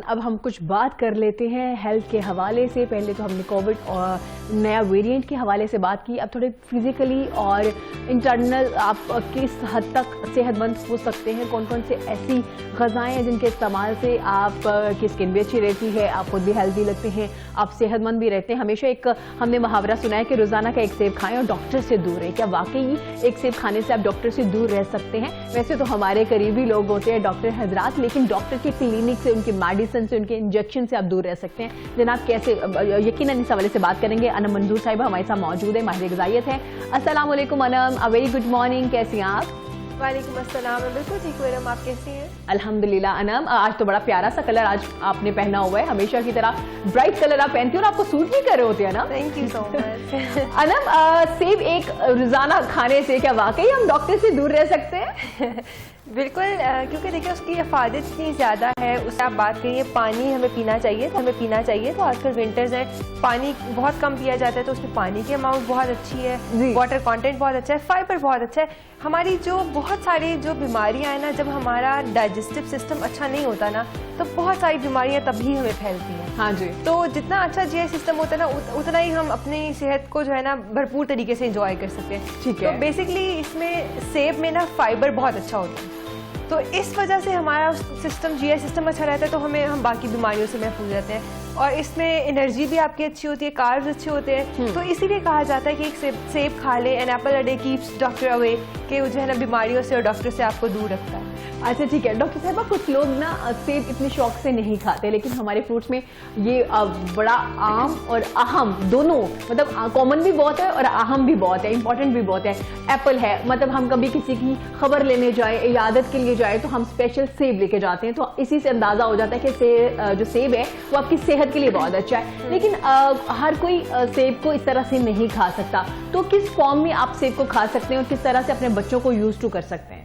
अब हम कुछ बात कर लेते हैं हेल्थ के हवाले से। पहले तो हमने कोविड और नया वेरिएंट के हवाले से बात की, अब थोड़े फिजिकली और इंटरनल आप किस हद तक सेहतमंद हो सकते हैं, कौन कौन से ऐसी ग़िज़ाएं हैं जिनके इस्तेमाल से आप की स्किन भी अच्छी रहती है, आप खुद भी हेल्दी लगते हैं, आप सेहतमंद भी रहते हैं। हमेशा एक हमने मुहावरा सुना है कि रोज़ाना का एक सेब खाएं और डॉक्टर से दूर रहें। क्या वाकई एक सेब खाने से आप डॉक्टर से दूर रह सकते हैं? वैसे तो हमारे करीबी लोग होते हैं डॉक्टर हजरात, लेकिन डॉक्टर के क्लिनिक से, उनके मेडिसिन से, उनके इंजेक्शन से आप दूर रह सकते हैं। जनाब कैसे, यकीनन इस हवाले से बात करेंगे। अनम मंजूर साहिबा हमारे साथ मौजूद है, माहिर ग़िज़ाइयत है। अस्सलाम वालेकुम Anam, a very good morning, कैसी हैं आप? वालेकुम अस्सलाम, मैं बिल्कुल ठीक हूँ। मैडम आप कैसी हैं? अल्हम्दुलिल्लाह। अनम आज तो बड़ा प्यारा सा कलर आज आपने पहना हुआ है, हमेशा की तरह ब्राइट कलर आप पहनती हो और आपको सूट भी कर रहे होते हैं ना। Thank you so much. Anam सेब एक रोजाना खाने से क्या वाकई हम डॉक्टर से दूर रह सकते हैं? बिल्कुल, क्योंकि देखिए उसकी इफ़ादत इतनी ज़्यादा है। उससे आप बात करिए, पानी हमें पीना चाहिए तो आजकल विंटर्स हैं, पानी बहुत कम पिया जाता है, तो उसमें पानी की अमाउंट बहुत अच्छी है, वाटर कंटेंट बहुत अच्छा है, फाइबर बहुत अच्छा है। हमारी जो बहुत सारी जो बीमारियां हैं ना, जब हमारा डाइजेस्टिव सिस्टम अच्छा नहीं होता ना, तो बहुत सारी बीमारियां तभी हमें फैलती हैं। हाँ जी। तो जितना अच्छा जीआई सिस्टम होता है ना, उतना ही हम अपनी सेहत को जो है ना भरपूर तरीके से इंजॉय कर सकते हैं। ठीक है। तो बेसिकली इसमें सेब में ना फाइबर बहुत अच्छा होता है, तो इस वजह से हमारा सिस्टम, जीआई सिस्टम अच्छा रहता है, तो हम बाकी बीमारियों से महफूज रहते हैं। और इसमें एनर्जी भी आपकी अच्छी होती है, कार्ब्स अच्छे होते हैं। तो इसीलिए कहा जाता है कि एक सेब खा ले, an apple a day keeps doctor away, कि जो है ना बीमारियों से और डॉक्टर से आपको दूर रखता है। अच्छा ठीक है डॉक्टर साहबा, कुछ लोग ना सेब इतने शौक से नहीं खाते, लेकिन हमारे फ्रूट्स में ये बड़ा आम और अहम दोनों, मतलब कॉमन भी बहुत है और अहम भी बहुत है, इंपॉर्टेंट भी बहुत है। एप्पल है, मतलब हम कभी किसी की खबर लेने जाए, इयादत के लिए जाए, तो हम स्पेशल सेब लेके जाते हैं, तो इसी से अंदाजा हो जाता है कि जो सेब है वो आपकी सेहत के लिए बहुत अच्छा है। लेकिन हर कोई सेब को इस तरह से नहीं खा सकता, तो किस फॉर्म में आप सेब को खा सकते हैं और किस तरह से अपने बच्चों को यूज टू कर सकते हैं?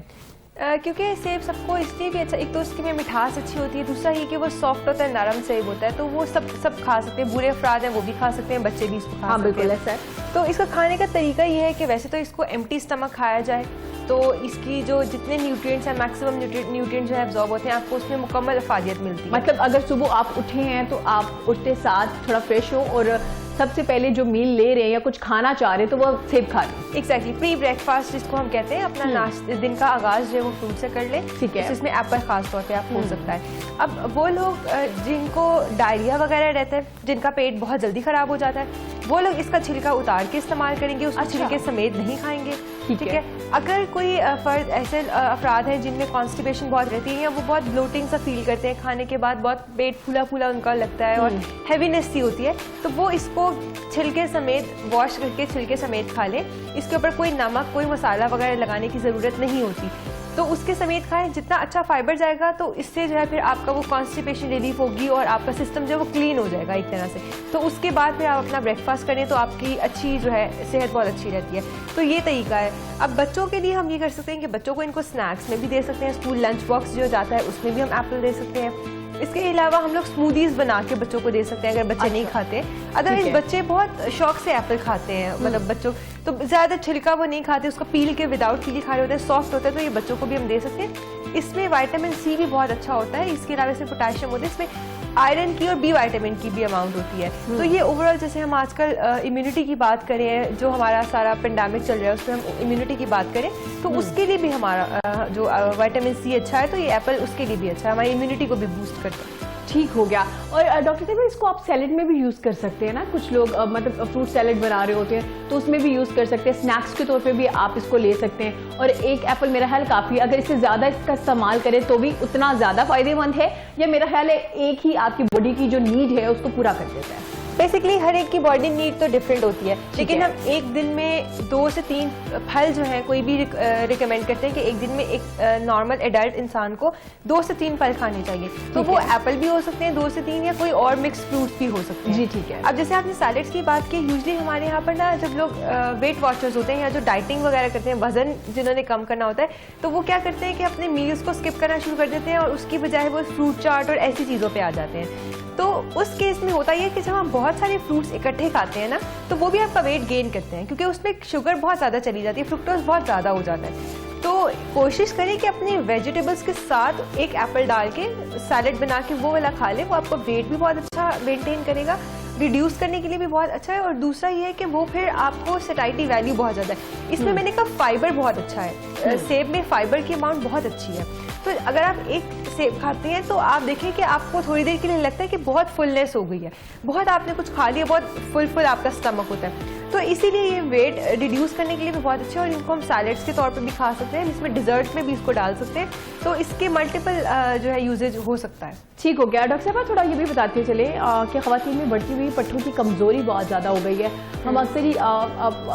क्योंकि सेब सबको इसलिए भी अच्छा, एक तो उसकी में मिठास अच्छी होती है, दूसरा ये कि वो सॉफ्ट होता है, नरम सेब होता है, तो वो सब खा सकते हैं। बूढ़े अफराद हैं वो भी खा सकते हैं, बच्चे भी इसको खा सकते हैं। सर, तो इसका खाने का तरीका ये है कि वैसे तो इसको एम्प्टी स्टमक खाया जाए, तो इसकी जो जितने न्यूट्रिएंट्स हैं, मैक्सिमम न्यूट्रिएंट्स जो है एब्जॉर्ब होते हैं, आपको उसमें मुकम्मल अफादियत मिलती है। मतलब अगर सुबह आप उठे हैं तो आप उठते साथ थोड़ा फ्रेश हो और सबसे पहले जो मील ले रहे हैं या कुछ खाना चाह रहे हैं तो वो सेब खा लें। एग्जैक्टली, प्री ब्रेकफास्ट जिसको हम कहते हैं, अपना नाश्ते, दिन का आगाज जो है वो फ्रूट से कर ले। ठीक है। तो इसमें एप्पल खास तौर पे आप हो सकता है। अब वो लोग जिनको डायरिया वगैरह रहता है, जिनका पेट बहुत जल्दी खराब हो जाता है, वो लोग इसका छिलका उतार के इस्तेमाल करेंगे, उसको छिलके समेत नहीं खाएंगे। ठीक है। अगर कोई फर्द ऐसे अफराद हैं जिनमें कॉन्स्टिपेशन बहुत रहती है, या वो बहुत ब्लोटिंग सा फील करते हैं, खाने के बाद बहुत पेट फूला फूला उनका लगता है और हैवीनेस सी होती है, तो वो इसको छिलके समेत वॉश करके छिलके समेत खा लें। इसके ऊपर कोई नमक, कोई मसाला वगैरह लगाने की ज़रूरत नहीं होती, तो उसके समेत खाएं। जितना अच्छा फाइबर जाएगा तो इससे जो है फिर आपका वो कॉन्स्टिपेशन रिलीफ होगी और आपका सिस्टम जो है वो क्लीन हो जाएगा एक तरह से। तो उसके बाद फिर आप अपना ब्रेकफास्ट करें तो आपकी अच्छी जो है सेहत बहुत अच्छी रहती है। तो ये तरीका है। अब बच्चों के लिए हम ये कर सकते हैं कि बच्चों को इनको स्नैक्स में भी दे सकते हैं, स्कूल लंच बॉक्स जो जाता है उसमें भी हम एप्पल दे सकते हैं। इसके अलावा हम लोग स्मूदीज बना के बच्चों को दे सकते हैं, अगर बच्चे नहीं खाते। अदरवाइज बच्चे बहुत शौक से एप्पल खाते हैं, मतलब बच्चों तो ज़्यादा छिलका वो नहीं खाते, उसको पील के विदाउट पीली खा रहे होते हैं, सॉफ्ट होता है, तो ये बच्चों को भी हम दे सकते हैं। इसमें विटामिन सी भी बहुत अच्छा होता है, इसके अलावा इसमें पोटेशियम होता है, इसमें आयरन की और बी विटामिन की भी अमाउंट होती है। तो ये ओवरऑल, जैसे हम आजकल इम्यूनिटी की बात करें, जो हमारा सारा पेंडेमिक चल रहा है उसमें हम इम्यूनिटी की बात करें, तो उसके लिए भी हमारा जो विटामिन सी अच्छा है, तो ये एप्पल उसके लिए भी अच्छा है, हमारी इम्यूनिटी को भी बूस्ट करता है। ठीक हो गया। और डॉक्टर साहब, इसको आप सैलेड में भी यूज़ कर सकते हैं ना? कुछ लोग मतलब फ्रूट सैलेड बना रहे होते हैं तो उसमें भी यूज़ कर सकते हैं, स्नैक्स के तौर पे भी आप इसको ले सकते हैं। और एक एप्पल मेरा ख्याल काफ़ी, अगर इससे ज़्यादा इसका इस्तेमाल करें तो भी उतना ज़्यादा फ़ायदेमंद है, या मेरा ख्याल है एक ही आपकी बॉडी की जो नीड है उसको पूरा कर देता है? बेसिकली हर एक की बॉडी नीड तो डिफरेंट होती है, लेकिन हम एक दिन में 2 से 3 फल जो है कोई भी रिकमेंड करते हैं कि एक दिन में एक नॉर्मल एडल्ट इंसान को 2 से 3 फल खाने चाहिए। तो वो एप्पल भी हो सकते हैं 2 से 3, या कोई और मिक्स फ्रूट्स भी हो सकते हैं। जी ठीक है। अब जैसे आपने सैलेड्स की बात की, यूजली हमारे यहाँ पर ना जब लोग वेट वॉचर्स होते हैं या जो डाइटिंग वगैरह करते हैं, वजन जिन्होंने कम करना होता है, तो वो क्या करते हैं कि अपने मील्स को स्किप करना शुरू कर देते हैं और उसकी बजाय वो फ्रूट चाट और ऐसी चीज़ों पर आ जाते हैं। तो उस केस में होता है कि जब हम बहुत सारे फ्रूट्स इकट्ठे खाते हैं ना, तो वो भी आपका वेट गेन करते हैं, क्योंकि उसमें शुगर बहुत ज़्यादा चली जाती है, फ्रुक्टोज बहुत ज़्यादा हो जाता है। तो कोशिश करें कि अपने वेजिटेबल्स के साथ एक एप्पल डाल के सैलेड बना के वो वाला खा लें। वो आपका वेट भी बहुत अच्छा मेंटेन करेगा, रिड्यूस करने के लिए भी बहुत अच्छा है। और दूसरा ये है कि वो फिर आपको सैटिस्फैक्टरी वैल्यू बहुत ज़्यादा है। इसमें मैंने कहा फाइबर बहुत अच्छा है, सेब में फाइबर की अमाउंट बहुत अच्छी है। तो अगर आप एक सेब खाते हैं तो आप देखें कि आपको थोड़ी देर के लिए लगता है कि बहुत फुलनेस हो गई है, बहुत आपने कुछ खा लिया, बहुत फुल आपका स्टमक होता है। तो इसीलिए ये वेट रिड्यूस करने के लिए भी बहुत अच्छा है। और इनको हम सैलेड्स के तौर पे भी खा सकते हैं, इसमें डिजर्ट में भी इसको डाल सकते हैं। तो इसके मल्टीपल जो है यूजेज हो सकता है। ठीक हो गया। डॉक्टर साहब थोड़ा ये भी बताते चले कि ख़वातीन में बढ़ती हुई पट्ठों की कमज़ोरी बहुत ज़्यादा हो गई है। हम अक्सर ही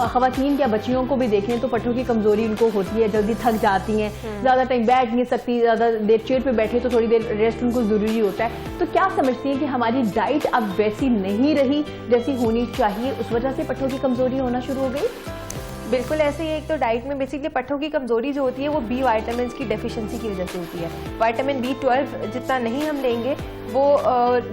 ख़वातीन या बच्चियों को भी देखें तो पट्ठों की कमज़ोरी उनको होती है, जल्दी थक जाती हैं, ज़्यादा टाइम बैठ नहीं सकती, ज़्यादा देर चेयर पे बैठे तो थोड़ी देर रेस्ट उनको ज़रूरी होता है। तो क्या समझती हैं कि हमारी डाइट अब वैसी नहीं रही जैसी होनी चाहिए, उस वजह से पट्ठों की कमज़ोरी होना शुरू हो गई? बिल्कुल ऐसे ही। एक तो डाइट में बेसिकली पट्ठों की कमजोरी जो होती है वो बी विटामिन की डेफिशिएंसी की वजह से होती है। विटामिन B12 जितना नहीं हम लेंगे वो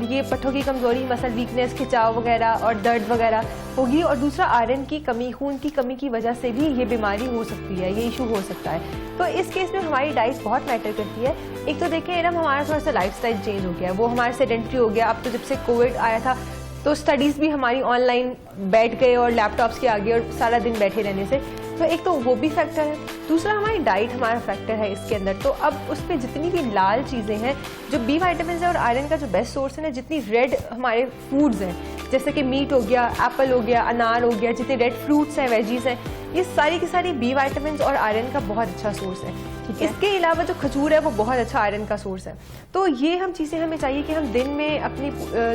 ये पट्ठों की कमजोरी, मसल वीकनेस, खिंचाव वगैरह और दर्द वगैरह होगी। और दूसरा आयरन की कमी, खून की कमी की वजह से भी ये बीमारी हो सकती है, ये इशू हो सकता है। तो इस केस में हमारी डाइट बहुत मैटर करती है। एक तो देखिए एकदम हमारा थोड़ा सा लाइफस्टाइल चेंज हो गया, वो हमारा सेडेंट्री हो गया। अब तो जब से कोविड आया था तो स्टडीज़ भी हमारी ऑनलाइन बैठ गए और लैपटॉप्स के आगे और सारा दिन बैठे रहने से, तो एक तो वो भी फैक्टर है। दूसरा हमारी डाइट हमारा फैक्टर है इसके अंदर। तो अब उस पर जितनी भी लाल चीज़ें हैं, जो बी विटामिन है और आयरन का जो बेस्ट सोर्स है ना, जितनी रेड हमारे फूड्स हैं जैसे कि मीट हो गया, एप्पल हो गया, अनार हो गया, जितने रेड फ्रूट्स हैं, वेजीज हैं, ये सारी की सारी बी विटामिन और आयरन का बहुत अच्छा सोर्स है। इसके अलावा जो खजूर है वो बहुत अच्छा आयरन का सोर्स है। तो ये हम चीज़ें हमें चाहिए कि हम दिन में अपनी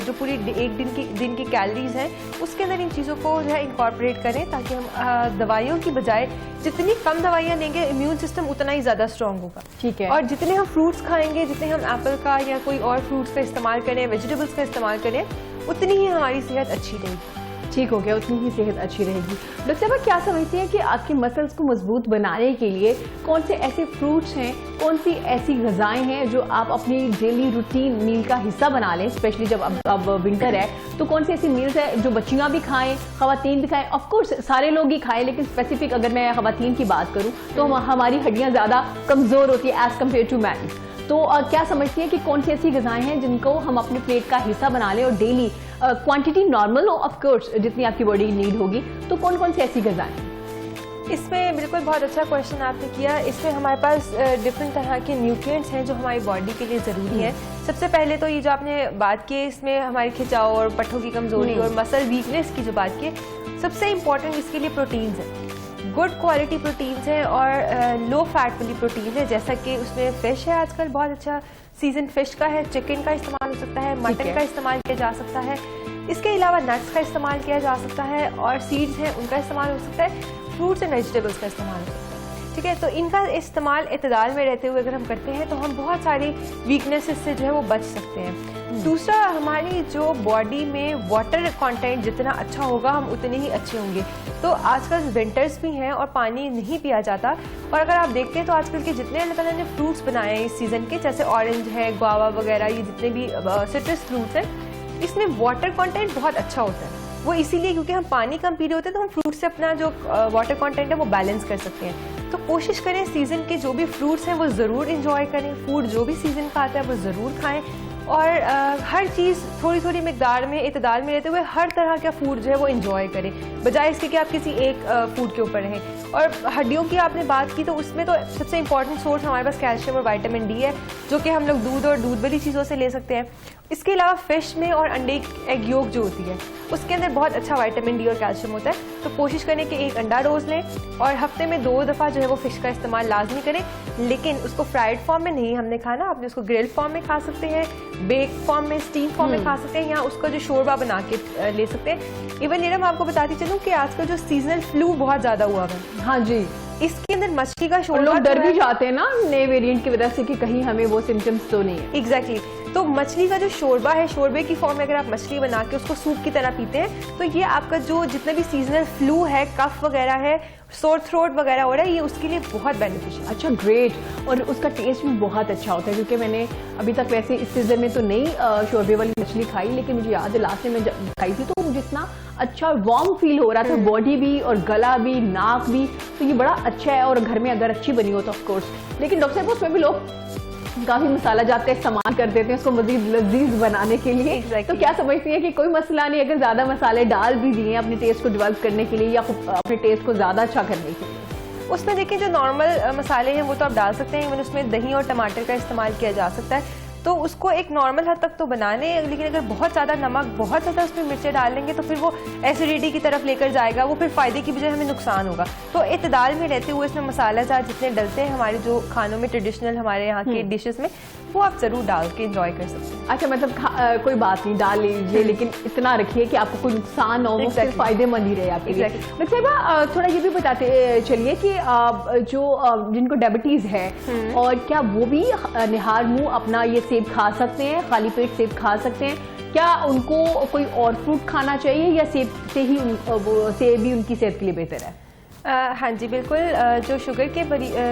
जो पूरी एक दिन की कैलोरीज हैं उसके अंदर इन चीज़ों को जो है इंकॉर्पोरेट करें, ताकि हम दवाइयों की बजाय जितनी कम दवाइयाँ लेंगे इम्यून सिस्टम उतना ही ज़्यादा स्ट्रॉन्ग होगा। ठीक है। और जितने हम फ्रूट्स खाएंगे, जितने हम एप्पल का या कोई और फ्रूट्स का इस्तेमाल करें, वेजिटेबल्स का इस्तेमाल करें, उतनी ही हमारी सेहत अच्छी रहेगी। ठीक हो गया, उतनी ही सेहत अच्छी रहेगी। डॉक्टर साहब क्या समझती हैं कि आपके मसल्स को मजबूत बनाने के लिए कौन से ऐसे फ्रूट्स हैं, कौन सी ऐसी ग़िज़ाएं हैं जो आप अपनी डेली रूटीन मील का हिस्सा बना लें, स्पेशली जब अब विंटर है, तो कौन सी ऐसी मील्स है जो बच्चियां भी खाएं, ख़वातीन भी खाएं? ऑफकोर्स सारे लोग ही खाएं, लेकिन स्पेसिफिक अगर मैं ख़वातीन की बात करूँ तो हमारी हड्डियाँ ज़्यादा कमज़ोर होती है एज़ कम्पेयर टू मैन। तो क्या समझती है कि कौन सी ऐसी ग़िज़ाएं हैं जिनको हम अपने प्लेट का हिस्सा बना लें और डेली क्वांटिटी नॉर्मल हो, ऑफ कोर्स जितनी आपकी बॉडी नीड होगी, तो कौन कौन सी ऐसी ग़िज़ाएं? इसमें बिल्कुल बहुत अच्छा क्वेश्चन आपने किया। इसमें हमारे पास डिफरेंट तरह के न्यूट्रिएंट्स हैं जो हमारी बॉडी के लिए ज़रूरी है। सबसे पहले तो ये जो आपने बात की है, इसमें हमारी खिंचाव और पट्ठों की कमज़ोरी और मसल वीकनेस की जो बात की, सबसे इम्पॉर्टेंट इसके लिए प्रोटीन्स हैं। गुड क्वालिटी प्रोटीन्स हैं और लो फैट वाली प्रोटीन है, जैसा कि उसमें फिश है आजकल बहुत अच्छा सीजन फिश का है, चिकन का इस्तेमाल हो सकता है, मटन का इस्तेमाल किया जा सकता है। इसके अलावा नट्स का इस्तेमाल किया जा सकता है और सीड्स हैं उनका इस्तेमाल हो सकता है, फ्रूट्स एंड वेजिटेबल्स का इस्तेमाल हो सकता है। ठीक है, तो इनका इस्तेमाल इतदाल में रहते हुए अगर हम करते हैं तो हम बहुत सारी वीकनेसेस से जो है वो बच सकते हैं। दूसरा, हमारी जो बॉडी में वाटर कंटेंट जितना अच्छा होगा हम उतने ही अच्छे होंगे। तो आजकल विंटर्स भी हैं और पानी नहीं पिया जाता, और अगर आप देखते हैं तो आजकल के जितने अल्लाह ताला ने फ्रूट्स बनाए हैं इस सीज़न के, जैसे ऑरेंज है, गुआवा वगैरह, ये जितने भी सिट्रस फ्रूट्स हैं, इसमें वाटर कंटेंट बहुत अच्छा होता है। वो इसीलिए क्योंकि हम पानी कम पी रहे होते हैं तो हम फ्रूट से अपना जो वाटर कंटेंट है वो बैलेंस कर सकते हैं। तो कोशिश करें सीज़न के जो भी फ्रूट्स हैं वो ज़रूर इंजॉय करें, फूड जो भी सीज़न का आता है वो ज़रूर खाएं, और हर चीज़ थोड़ी थोड़ी मिकदार में इतदाल में रहते हुए हर तरह का फूड जो है वो इंजॉय करें, बजाय इसके कि आप किसी एक फूड के ऊपर रहें। और हड्डियों की आपने बात की, तो उसमें तो सबसे इंपॉर्टेंट सोर्स हमारे पास कैल्शियम और विटामिन डी है, जो कि हम लोग दूध और दूध वाली चीज़ों से ले सकते हैं। इसके अलावा फिश में और अंडे एग योक जो होती है उसके अंदर बहुत अच्छा विटामिन डी और कैल्शियम होता है। तो कोशिश करें कि एक अंडा रोज़ लें और हफ्ते में 2 दफ़ा जो है वो फिश का इस्तेमाल लाजमी करें, लेकिन उसको फ्राइड फॉर्म में नहीं हमने खाना, आपने उसको ग्रिल्ड फॉर्म में खा सकते हैं, बेक फॉर्म में, स्टीम फॉर्म में खा सकते हैं, या उसका जो शोरबा बना के ले सकते हैं। इवन ये मैं आपको बताती चलूँ कि आजकल जो सीजनल फ्लू बहुत ज़्यादा हुआ है, हाँ जी, इसके अंदर मछली का शोरबा, लोग डर भी जाते हैं ना नए वेरिएंट की वजह से कि कहीं हमें वो सिम्टम्स तो नहीं है। एग्जैक्टली। तो मछली का जो शोरबा है, शोरबे की फॉर्म में अगर आप मछली बना के उसको सूप की तरह पीते हैं तो ये आपका जो जितने भी सीजनल फ्लू है, कफ वगैरह है, सोर थ्रोट वगैरह हो रहा है, ये उसके लिए बहुत बेनिफिशियल। अच्छा, ग्रेट। और उसका टेस्ट भी बहुत अच्छा होता है, क्योंकि मैंने अभी तक वैसे इस सीजन में तो नहीं शोरबे वाली मछली खाई, लेकिन मुझे याद है लास्ट में मैं जब खाई थी तो मुझे इतना अच्छा वार्म फील हो रहा था, बॉडी भी और गला भी, नाक भी। तो ये बड़ा अच्छा है, और घर में अगर अच्छी बनी हो तो ऑफ कोर्स। लेकिन डॉक्टर साहब उसमें भी लोग काफी मसाला जाते हैं, इस्तेमाल कर देते हैं उसको मजीद लजीज बनाने के लिए। Exactly. तो क्या समझती है कि कोई मसला नहीं अगर ज्यादा मसाले डाल भी दिए अपने टेस्ट को डेवलप करने के लिए या अपने टेस्ट को ज्यादा अच्छा करने के लिए? उसमें देखिए जो नॉर्मल मसाले हैं वो तो आप डाल सकते हैं, इवन उसमें दही और टमाटर का इस्तेमाल किया जा सकता है, तो उसको एक नॉर्मल हद तक तो बनाने। लेकिन अगर बहुत ज़्यादा नमक, बहुत ज़्यादा उसमें मिर्चें डालेंगे तो फिर वो एसिडिटी की तरफ लेकर जाएगा, वो फिर फ़ायदे की बजाय हमें नुकसान होगा। तो इत्तेदाल में रहते हुए इसमें मसाला जार जितने डलते हैं हमारे जो खानों में, ट्रेडिशनल हमारे यहाँ के डिशेस में, वो आप ज़रूर डाल के इंजॉय कर सकते हैं। अच्छा, मतलब कोई बात नहीं, डाल लीजिए, लेकिन इतना रखिए कि आपको कोई नुकसान ना हो, वो सिर्फ फायदेमंद ही रहे आपके लिए। डॉक्टर साहिबा, थोड़ा ये भी बताते चलिए कि जो जिनको डायबिटीज़ है, और क्या वो भी निहार मुंह अपना ये सेब खा सकते हैं, खाली पेट सेब खा सकते हैं? क्या उनको कोई और फ्रूट खाना चाहिए या सेब से ही सेब ही उनकी सेहत के लिए बेहतर है? हाँ जी, बिल्कुल। जो शुगर के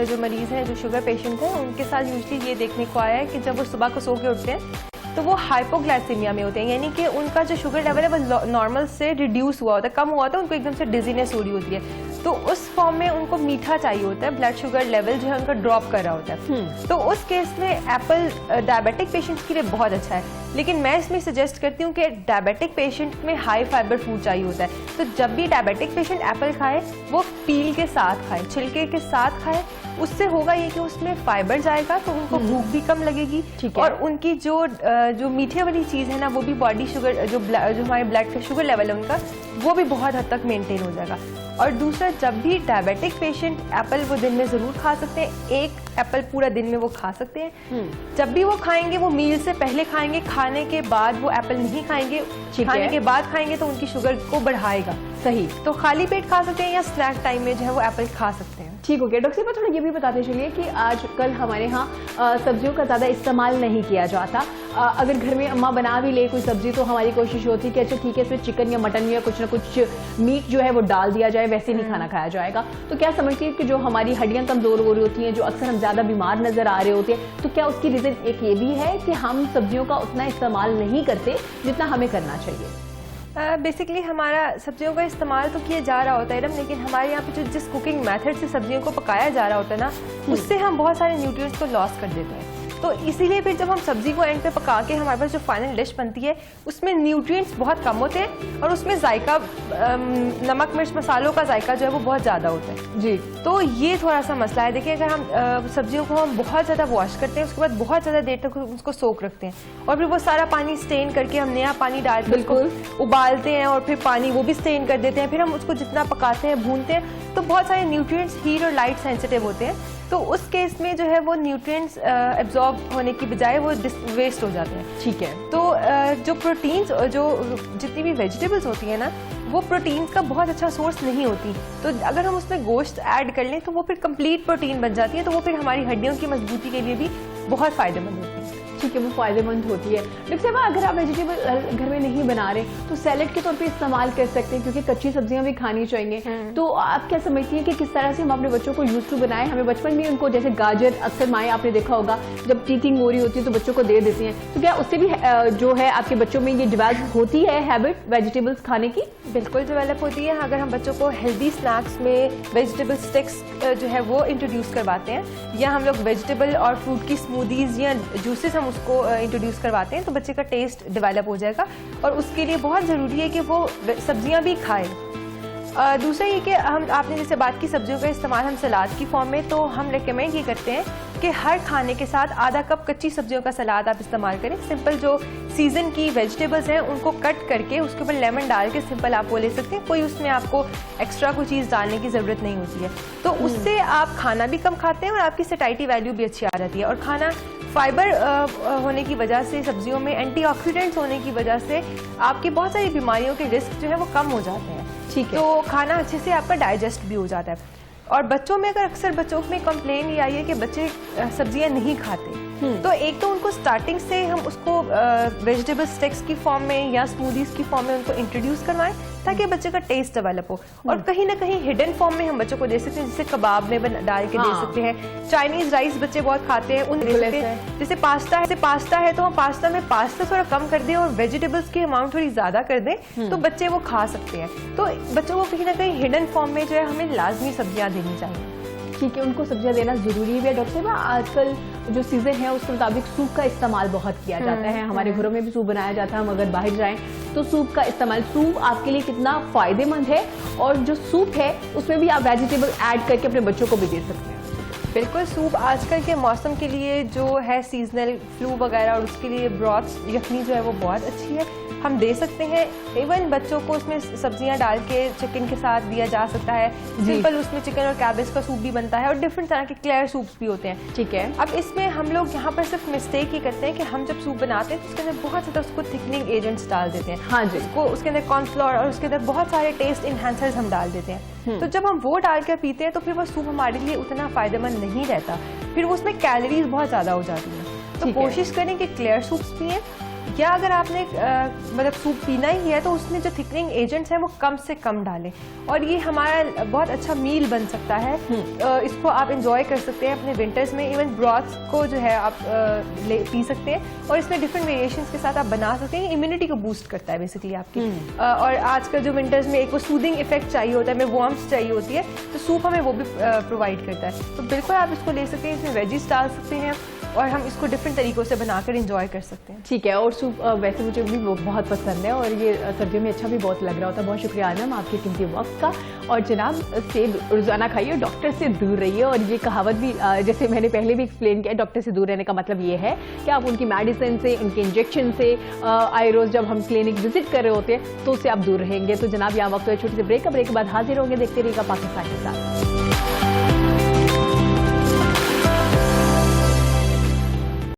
जो मरीज़ हैं, जो शुगर पेशेंट हैं, उनके साथ यूजली ये देखने को आया है कि जब वो सुबह को सो के उठते हैं तो वो हाइपोग्लाइसेमिया में होते हैं, यानी कि उनका जो शुगर लेवल है वो नॉर्मल से रिड्यूस हुआ होता है, कम हुआ होता है, उनको एकदम से डिजीनेस हो रही होती है। तो उस फॉर्म में उनको मीठा चाहिए होता है, ब्लड शुगर लेवल जो है उनका ड्रॉप कर रहा होता है। तो उस केस में एप्पल डायबिटिक पेशेंट्स के लिए बहुत अच्छा है। लेकिन मैं इसमें सजेस्ट करती हूँ कि डायबिटिक पेशेंट में हाई फाइबर फूड चाहिए होता है। तो जब भी डायबिटिक पेशेंट एप्पल खाए वो पील के साथ खाए, छिलके के साथ खाए। उससे होगा ये कि उसमें फाइबर जाएगा तो उनको भूख भी कम लगेगी, और उनकी जो मीठे वाली चीज़ है ना, वो भी बॉडी शुगर जो हमारे ब्लड का शुगर लेवल है उनका, वो भी बहुत हद तक मेंटेन हो जाएगा। और दूसरा, जब भी डायबिटिक पेशेंट एप्पल वो दिन में ज़रूर खा सकते हैं, एक एप्पल पूरा दिन में वो खा सकते हैं। जब भी वो खाएंगे वो मील से पहले खाएंगे, खाने के बाद वो एप्पल नहीं खाएंगे। खाने के बाद खाएंगे तो उनकी शुगर को बढ़ाएगा। सही। तो खाली पेट खा सकते हैं या स्नैक टाइम में जो है वो एप्पल खा सकते हैं। ठीक हो गया। डॉक्टर साहब, थोड़ा ये भी बताते चलिए कि आजकल हमारे यहाँ सब्जियों का ज़्यादा इस्तेमाल नहीं किया जाता। अगर घर में अम्मा बना भी ले कोई सब्जी तो हमारी कोशिश होती है कि अच्छा ठीक है, इसमें चिकन या मटन या कुछ ना कुछ मीट जो है वो डाल दिया जाए, वैसे नहीं खाना खाया जाएगा। तो क्या समझती है कि जो हमारी हड्डियाँ कमज़ोर हो रही होती हैं, जो अक्सर हम ज़्यादा बीमार नज़र आ रहे होते हैं, तो क्या उसकी रीज़न एक ये भी है कि हम सब्जियों का उतना इस्तेमाल नहीं करते जितना हमें करना चाहिए? बेसिकली हमारा सब्जियों का इस्तेमाल तो किया जा रहा होता है मैडम, लेकिन हमारे यहाँ पे जिस कुकिंग मेथड से सब्जियों को पकाया जा रहा होता है ना, उससे हम बहुत सारे न्यूट्रिएंट्स को लॉस कर देते हैं। तो इसीलिए फिर जब हम सब्जी को एंड पे पका के हमारे पास जो फाइनल डिश बनती है उसमें न्यूट्रिएंट्स बहुत कम होते हैं, और उसमें जायका, नमक मिर्च मसालों का जायका जो है वो बहुत ज़्यादा होता है जी। तो ये थोड़ा सा मसला है। देखिए, अगर हम सब्जियों को हम बहुत ज़्यादा वॉश करते हैं, उसके बाद बहुत ज़्यादा देर तक उसको सोक रखते हैं, और फिर वो सारा पानी स्टेन करके हम नया पानी डाल के उसको उबालते हैं, और फिर पानी वो भी स्टेन कर देते हैं, फिर हम उसको जितना पकाते हैं, भूनते हैं, तो बहुत सारे न्यूट्रिएंट्स हीट और लाइट सेंसिटिव होते हैं। तो उस केस में जो है वो न्यूट्रिएंट्स एब्जॉर्ब होने की बजाय वो वेस्ट हो जाते हैं। ठीक है। तो जो प्रोटीन्स, जो जितनी भी वेजिटेबल्स होती है ना, वो प्रोटीन्स का बहुत अच्छा सोर्स नहीं होती। तो अगर हम उसमें गोश्त ऐड कर लें तो वो फिर कंप्लीट प्रोटीन बन जाती है, तो वो फिर हमारी हड्डियों की मजबूती के लिए भी बहुत फायदेमंद होती है। ठीक है, वो फायदेमंद होती है। डॉक्टर साहब, अगर आप वेजिटेबल घर में नहीं बना रहे तो सैलेड के तौर पे इस्तेमाल कर सकते हैं, क्योंकि कच्ची सब्जियां भी खानी चाहिए। तो आप क्या समझती हैं कि किस तरह से हम अपने बच्चों को यूज टू बनाएं? हमें बचपन में उनको, जैसे गाजर, अक्सर माएँ आपने देखा होगा जब टीथिंग हो रही होती है तो बच्चों को दे देती हैं, तो क्या उससे भी जो है आपके बच्चों में ये डेवलप होती है हैबिट वेजिटेबल्स खाने की? बिल्कुल डेवलप होती है। अगर हम बच्चों को हेल्दी स्नैक्स में वेजिटेबल स्टिक्स जो है वो इंट्रोड्यूस करवाते हैं, या हम लोग वेजिटेबल और फ्रूट की स्मूदीज या जूसेस हम उसको इंट्रोड्यूस करवाते हैं, तो बच्चे का टेस्ट डेवलप हो जाएगा, और उसके लिए बहुत ज़रूरी है कि वो सब्जियां भी खाए। दूसरा ये कि आपने जैसे बात की सब्जियों का इस्तेमाल हम सलाद की फॉर्म में, तो हम रेकमेंड ये करते हैं कि हर खाने के साथ आधा कप कच्ची सब्जियों का सलाद आप इस्तेमाल करें। सिंपल जो सीज़न की वेजिटेबल्स हैं उनको कट करके उसके ऊपर लेमन डाल के सिंपल आप वो ले सकते हैं, कोई उसमें आपको एक्स्ट्रा कोई चीज़ डालने की ज़रूरत नहीं होती है। तो उससे आप खाना भी कम खाते हैं और आपकी सैटिस्फैक्शन वैल्यू भी अच्छी आ जाती है। और खाना फाइबर होने की वजह से, सब्जियों में एंटीऑक्सीडेंट्स होने की वजह से आपकी बहुत सारी बीमारियों के रिस्क जो है वो कम हो जाते हैं। ठीक है। तो खाना अच्छे से आपका डाइजेस्ट भी हो जाता है। और बच्चों में, अगर अक्सर बच्चों में कंप्लेन ये आई है कि बच्चे सब्जियां नहीं खाते, तो एक तो उनको स्टार्टिंग से हम उसको वेजिटेबल स्टेक्स की फॉर्म में या स्मूदीज की फॉर्म में उनको इंट्रोड्यूस करवाएं ताकि बच्चे का टेस्ट डेवलप हो। और कहीं ना कहीं हिडन फॉर्म में हम बच्चों को दे सकते हैं, जैसे कबाब में डाल के दे सकते हैं। चाइनीज राइस बच्चे बहुत खाते हैं, उन दे सकते हैं। जैसे पास्ता है तो हम पास्ता में पास्ता थोड़ा कम कर दें और वेजिटेबल्स की अमाउंट थोड़ी ज्यादा कर दें तो बच्चे वो खा सकते हैं। तो बच्चों को कहीं ना कहीं हिडन फॉर्म में जो है हमें लाजमी सब्जियां देनी चाहिए। ठीक है, उनको सब्जियां देना जरूरी भी है। डॉक्टर साहब, आजकल जो सीजन है उसके मुताबिक सूप का इस्तेमाल बहुत किया जाता है। हमारे घरों में भी सूप बनाया जाता है। हम अगर बाहर जाएं तो सूप का इस्तेमाल, सूप आपके लिए कितना फायदेमंद है, और जो सूप है उसमें भी आप वेजिटेबल ऐड करके अपने बच्चों को भी दे सकते हैं। बिल्कुल, सूप आजकल के मौसम के लिए जो है सीजनल फ्लू वगैरह, और उसके लिए ब्रॉथ यखनी जो है वो बहुत अच्छी है, हम दे सकते हैं। इवन बच्चों को उसमें सब्जियां डाल के चिकन के साथ दिया जा सकता है। सिंपल उसमें चिकन और कैबेज का सूप भी बनता है और डिफरेंट तरह के क्लियर सूप्स भी होते हैं। ठीक है, अब इसमें हम लोग यहाँ पर सिर्फ मिस्टेक ही करते हैं कि हम जब सूप बनाते हैं तो उसके अंदर बहुत ज़्यादा उसको थिकनिंग एजेंट्स डाल देते हैं। हाँ जी, उसके अंदर कॉर्नफ्लोर और उसके अंदर बहुत सारे टेस्ट इन्हांसर्स हम डाल देते हैं। तो जब हम वो डाल कर पीते हैं तो फिर वो सूप हमारे लिए उतना फायदेमंद नहीं रहता, फिर वो उसमें कैलोरीज बहुत ज़्यादा हो जाती हैं। तो कोशिश करें कि क्लियर सूप्स पिएं, या अगर आपने मतलब सूप पीना ही है तो उसमें जो थिकनिंग एजेंट्स हैं वो कम से कम डालें, और ये हमारा बहुत अच्छा मील बन सकता है। इसको आप इंजॉय कर सकते हैं अपने विंटर्स में। इवन ब्रॉथ्स को जो है आप पी सकते हैं, और इसमें डिफरेंट वेरिएशंस के साथ आप बना सकते हैं। इम्यूनिटी को बूस्ट करता है बेसिकली आपकी। और आजकल जो विंटर्स में एक वो सूदिंग इफेक्ट चाहिए होता है, हमें वार्मथ चाहिए होती है, तो सूप हमें वो भी प्रोवाइड करता है। तो बिल्कुल आप इसको ले सकते हैं, इसमें वेजिस डाल सकते हैं और हम इसको डिफरेंट तरीकों से बनाकर एंजॉय कर सकते हैं। ठीक है, और सूप वैसे मुझे भी बहुत पसंद है, और ये सर्दियों में अच्छा भी बहुत लग रहा होता है। बहुत शुक्रिया आनम आपके कीमती वक्त का। और जनाब, सेब रोजाना खाइए, डॉक्टर से दूर रहिए। और ये कहावत भी जैसे मैंने पहले भी एक्सप्लेन किया, डॉक्टर से दूर रहने का मतलब ये है कि आप उनकी मेडिसिन से, उनके इंजेक्शन से, आए रोज जब हम क्लिनिक विजिट कर रहे होते हैं तो उससे आप दूर रहेंगे। तो जनाब, यहाँ वक्त छोटी सी ब्रेक के बाद हाजिर होंगे। देखते रहिएगा पाकिस्तान के साथ।